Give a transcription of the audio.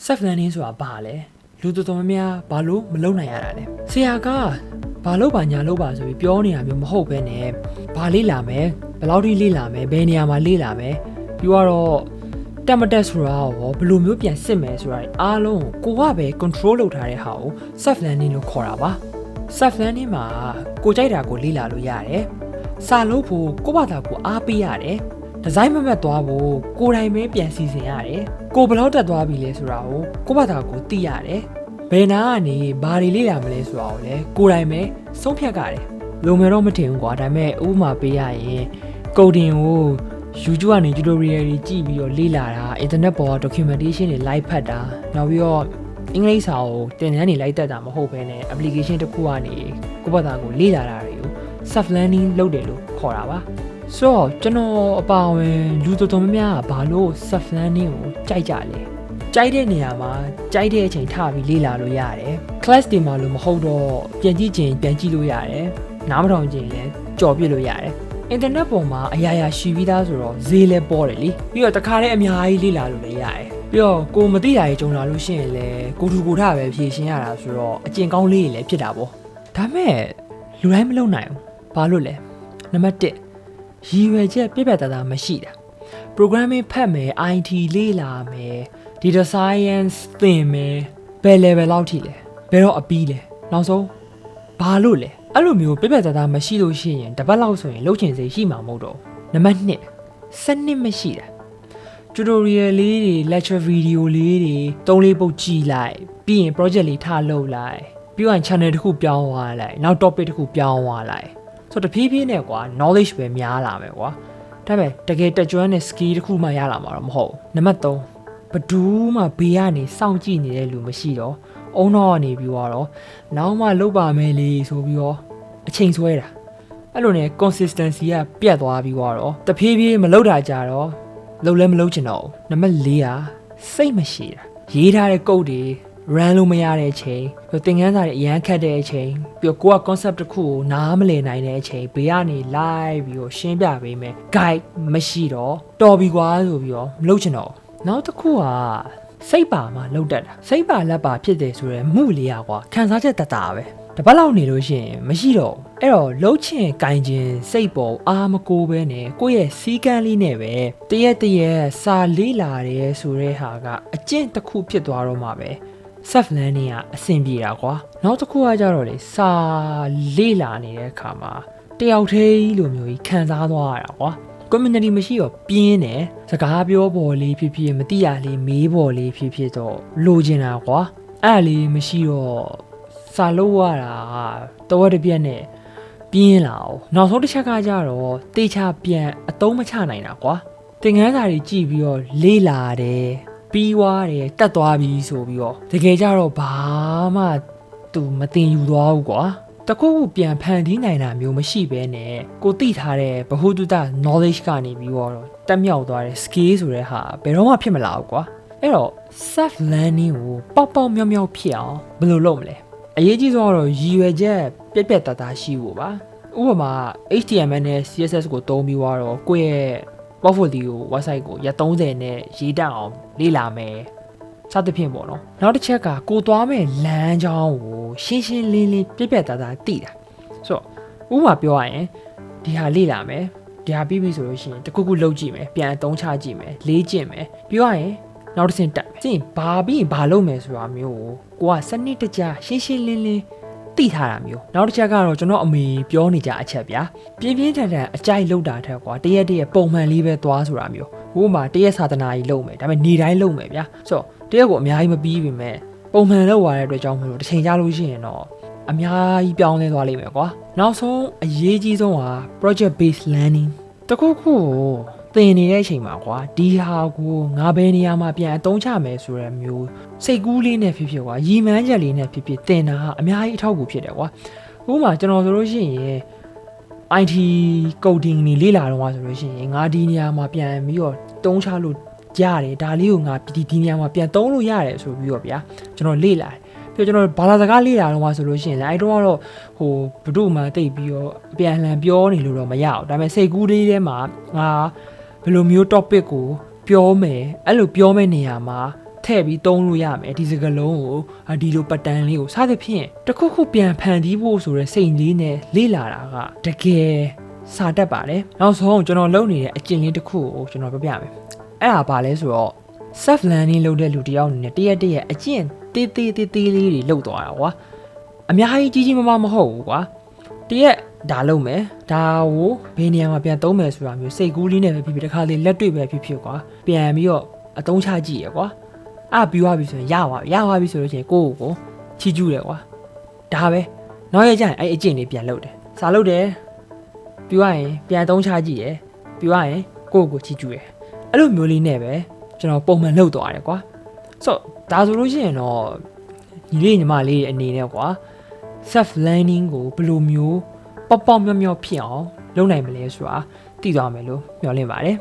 self learning ဆိုတာဘာလဲလူတော်တော်များဘာလို့မလုပ်နိုင်ရတာလဲဆရာကဘာလို့ပါညာလို့ပါဆိုပြီးပြောနေတာမျိုးမဟုတ်ဘဲနဲ့ဘာလေ့လာမယ်ဘယ်လောက်ထိလေ့လာမယ်ဘယ်နေရာမှာလေ့လာမယ်ပြီးတော့တက်မတက်ဆိုတာရောဘယ်လိုမျိုးပြန်စစ်မယ်ဆိုတာအားလုံးကိုကပဲ control လုပ်ထားတဲ့ဟာကို self learning လို့ခေါ်တာပါ self learning မှာကိုကြိုက်တာကိုလေ့လာလို့ရတယ်စာလို့ဖို့ကိုဘာသာကိုအားပေးရတယ်ဒီဇိုင်းမမတ်သွားဖို့ကိုယ်တိုင်ပဲပြန်စီစဉ်ရတယ်ကိုဘယ်လောက်တက်သွားပြီလဲဆိုတာကိုဘာသာကိုသိရတယ်ဘယ်နာကနေဘာတွေလေ့လာမလဲဆိုတာကိုလည်းကိုယ်တိုင်ပဲဆုံးဖြတ်ရတယ်လုံမယ်တော့မထင်ဘူးကွာဒါပေမဲ့ဥပမာပေးရရင် coding ကို YouTube ကနေ tutorial တွေကြည့်ပြီးတော့လေ့လာတာ internet ပေါ် documentation တွေ live ဖတ်တာနောက်ပြီးတော့အင်္ဂလိပ်စာကိုသင်တန်းတွေလိုက်တက်တာမဟုတ်ဘဲနဲ့ application တစ်ခုကနေကိုယ့်ဘာသာကိုလေ့လာတာတွေကို self learning လုပ်တယ်လို့ခေါ်တာပါဆိုတော့ကျွန်တော်အပါအဝင်လူတော်တော်များများကဘာလို့ self learning ကိုကြိုက်ကြလဲကြိုက်တဲ့နေရာမှာကြိုက်တဲ့အချိန်ထပြီးလေ့လာလို့ရတယ် class တွေမှာလို့မဟုတ်တော့ပြန်ကြည့်ချင်ပြန်ကြည့်လို့ရတယ်နားမထောင်ချင်လည်းကြော်ပြစ်လို့ရတယ်အင်တာနက်ပေါ်မှာအရာရာရှိပြီးသားဆိုတော့ဈေးလည်းပေါ်တယ်လေပြီးတော့တခါတည်းအများကြီးလေ့လာလို့လည်းရတယ်ပြီးတော့ကိုမသိတာတွေကြုံလာလို့ရှိရင်လည်းကိုထူကိုထပဲဖြေရှင်းရတာဆိုတော့အကျင့်ကောင်းလေးတွေလည်းဖြစ်တာပေါ့ဒါမဲ့လူတိုင်းမလုပ်နိုင်ဘူးဘာလို့လဲနံပါတ်1ရည်ရွယ်ချက်ပြည့်ပြည့်သားသားမရှိတာ programming ဖတ်မယ် IT လေ့လာမယ် data science သင်မယ်ဘယ် level လောက်ထိလဲဘယ်တော့အပြီးလဲနောက်ဆုံးဘာလို့လဲအဲ့လိုမျိုးပြည့်ပြည့်သားသားမရှိလို့ရှိရင်တပတ်လောက်ဆိုရင်လှုပ်ချင်စိတ်ရှိမှာမဟုတ်တော့နံပါတ်2စနစ်မရှိတာ tutorial လေးတွေ lecture video လေးတွေ3-4ပုတ်ကြည့်လိုက်ပြီးရင် project လေးထားလုပ်လိုက်ပြီးရင် channel တစ်ခုပြောင်းသွားလိုက်နောက် topic တစ်ခုပြောင်းသွားလိုက်ဆိုတော့တဖြည်းဖြည်းနဲ့ကွာ knowledge ပဲများလာမယ်ကွာဒါပေမဲ့တကယ်တက်ကျွမ်းတဲ့ skill တစ်ခုမှရလာမှာတော့မဟုတ်ဘူးနံပါတ်3ဘယ်သူမှဘေးကနေစောင့်ကြည့်နေတဲ့လူမရှိတော့အုံတော့ကနေပြီးတော့နောက်မှလုပ်ပါမယ်လေဆိုပြီးတော့အချိန်ဆွဲတာအဲ့လိုနဲ့ consistency ကပြတ်သွားပြီးတော့တဖြည်းဖြည်းမလုပ်တာကြတော့လုပ်လည်းမလုပ်ချင်တော့ဘူးနံပါတ်4ကစိတ်မရှိတာရေးထားတဲ့ code တွေ run လို့မရတဲ့အချိန်ပြီးသင်ခန်းစာတွေအရန်ခက်တဲ့အချိန်ပြီးတော့ကိုက concept တစ်ခုကိုနားမလည်နိုင်တဲ့အချိန်ဘေးကနေ live ပြီးတော့ရှင်းပြပေးမယ် guide မရှိတော့တော်ပြီကွာဆိုပြီးတော့မလုပ်ချင်တော့နောက်တစ်ခုကစိတ်ပါမှလောက်တတ်တာစိတ်ပါလက်ပါဖြစ်တယ်ဆိုရယ်မှုလေးอ่ะကွာခံစားချက်တတာပဲတပတ်လောက်နေလို့ရှိရင်မရှိတော့အဲ့တော့လှုပ်ချင်ကင်ခြင်းစိတ်ပေါ်အားမကိုးပဲနဲ့ကိုယ့်ရဲ့စီးကန်းလေးနဲ့ပဲတရက်စာလေးလာတယ်ဆိုတဲ့ဟာကအကျင့်တစ်ခုဖြစ်သွားတော့မှပဲ self learning ကအဆင်ပြေတာကွာနောက်တစ်ခုကကြတော့လေစာလေးလာနေတဲ့အခါမှာတယောက်တည်းလိုမျိုးကြီးခံစားသွားရတာကွာcommunity မရှိတော့ပြင်းတယ်စကားပြောပေါ်လေးဖြစ်ဖြစ်မတိရလေးမေးပေါ်လေးဖြစ်ဖြစ်တော့လိုချင်တာကွာအဲ့လေးမရှိတော့စာလို့ရတာတော်တစ်ပြက်နဲ့ပြင်းလာအောင်နောက်ဆုံးတစ်ချက်ကကြတော့တေချာပြန်အသုံးမချနိုင်တာကွာသင်ခန်းစာတွေကြည့်ပြီးတော့လေးလာတယ်ပြီးွားတယ်တက်သွားပြီဆိုပြီးတော့တကယ်ကြတော့ဘာမှသူမသင်ယူသွားဘူးကွာတခုခုပြန်ဖန်တီးနိုင်တာမျိုးမရှိဘဲနဲ့ကိုသိထားတဲ့ဗဟုသုတ knowledge ကနေပြီးတော့တက်မြောက်သွားတဲ့ skill ဆိုတဲ့ဟာဘယ်တော့မှဖြစ်မလာဘူးကွာအဲ့တော့ self learning ကိုပေါမြောက်မြောက်ဖြစ်အောင်ဘယ်လိုလုပ်မလဲအရေးကြီးဆုံးကတော့ရည်ရွယ်ချက်ပြက်ပြက်တသားရှိဖို့ပါဥပမာ HTML နဲ့ CSS ကိုသုံးပြီးတော့ကိုယ့်ရဲ့ portfolio website ကိုရက်30နဲ့ရေးတက်အောင်လေ့လာမယ်စသဖြင့်ပေါ့နော်နောက်တစ်ချက်ကကိုသွားမဲ့လမ်းကြောင်းကိုရှင်းရှင်းလင်းလင်းပြက်ပြက်သားသားသိတာဆိုတော့ဥပမာပြောရရင်ဒီဟာလေ့လာမယ်ဒီဟာပြီးပြီဆိုလို့ရှိရင်တခုခုလုပ်ကြည့်မယ်ပြန်အသုံးချကြည့်မယ်လေ့ကျင့်မယ်ပြောရရင်နောက်တစ်ဆင့်တက်မယ်ပြီးဘာပြီးဘာလုပ်မယ်ဆိုတာမျိုးကိုကစနစ်တကျရှင်းရှင်းလင်းလင်းသိထားတာမျိုးနောက်တစ်ချက်ကတော့ကျွန်တော်အမေပြောနေကြအချက်ဗျာပြင်းပြင်းထန်ထန်အကြိုက်လုပ်တာထက်ကွာတရက်ပုံမှန်လေးပဲသွားဆိုတာမျိုးဟိုမှာတရက်စာသနာကြီးလုပ်မယ်ဒါပေမဲ့နေတိုင်းလုပ်မယ်ဗျာဆိုတော့တရက်ကိုအများကြီးမပြီးပြီမဲ့ပုံမှန်လုပ်ရတဲ့အတွက်ကြောင့်မလို့တစ်ချိန်ကြာလို့ရှိရင်တော့အများကြီးပြောင်းလဲသွားလိမ့်မယ်ကွာနောက်ဆုံးအရေးကြီးဆုံးက project based learning တခုခုကိုသင်နေတဲ့အချိန်မှာကွာဒီဟာကိုငါဘယ်နေရာမှာပြန်အသုံးချမယ်ဆိုတဲ့မျိုးစိတ်ကူးလေးနဲ့ဖြစ်ဖြစ်ကွာရည်မှန်းချက်လေးနဲ့ဖြစ်ဖြစ်သင်တာဟာအများကြီးအထောက်အကူဖြစ်တယ်ကွာဥပမာကျွန်တော်ဆိုလို့ရှိရင် IT coding နေလေ့လာတော့ဆိုလို့ရှိရင်ငါဒီနေရာမှာပြန်ပြီးတော့တုံးချလို့ရတယ်ဒါလေးကိုငါဒီနေရာမှာပြန်သုံးလို့ရတယ်ဆိုပြီးတော့ဗျာကျွန်တော်လေ့လာတယ်ပြီးတော့ကျွန်တော်ဘာသာစကားလေ့လာတော့ဆိုလို့ရှိရင်လည်းအဲ့တော့ဟိုဘုဒ္ဓမှာတိတ်ပြီးတော့အပြန်လှန်ပြောနေလို့တော့မရအောင်ဒါပေမဲ့စိတ်ကူးလေးထဲမှာငါဘယ်လိုမျိုး topic ကိုပြောမယ်အဲ့လိုပြောမဲ့နေရာမှာထ ထည့်ပြီးသုံးလို့ရမယ်ဒီစကားလုံးကိုဒီလိုပတ်တန်းလေးကိုစသဖြင့်တခုခုပြန်ဖန်တီးဖို့ဆိုတဲ့စိတ်လေးနဲ့လေ့လာတာကတကယ်စာတတ်ပါတယ်နောက်ဆုံးကျွန်တော်လုပ်နေတဲ့အကျင့်လေးတစ်ခုကိုကျွန်တော်ပြပြမယ်အဲ့ဒါဘာလဲဆိုတော့ self learning လုပ်တဲ့လူတယောက်အနေနဲ့တရက်အကျင့်သေးသေးလေးတွေလုပ်သွားတာကွာအများကြီးကြီးမမဟုတ်ဘူးကွာတရက်ဒါလုပ်မယ်ဒါကိုဘယ်နေရာမှာပြန်သုံးမယ်ဆိုတာမျိုးစိတ်ကူးလေးနဲ့ပဲဖြစ်ဖြစ်တစ်ခါလေးလက်တွေ့ပဲဖြစ်ဖြစ်ကွာပြန်ပြီးတော့အသုံးချကြည့်ရကွာပြီးသွားပြီဆိုရင်ရသွားပြီဆိုလို့ရှိရင်ကိုယ့်ကိုချီးကျူးတယ်ကွာဒါပဲနောက်ရကြရင်အဲ့အကျင့်လေးပြန်လုပ်တယ်စာလုပ်တယ်ပြီးသွားရင်ပြန်သုံးချကြည့်ရပြီးသွားရင်ကိုယ့်ကိုချီးကျူးတယ်အဲ့လိုမျိုးလေးနဲ့ပဲကျွန်တော်ပုံမှန်လုပ်သွားတယ်ကွာဆိုဒါဆိုလို့ရှိရင်တော့ညီလေးညီမလေးအနေနဲ့ကွာ self learning ကိုဘယ်လိုမျိုးပေါက်ပေါက်မြော့မြော့ဖြစ်အောင်လုပ်နိုင်မလဲဆိုတာသိသွားမယ်လို့မျှော်လင့်ပါတယ်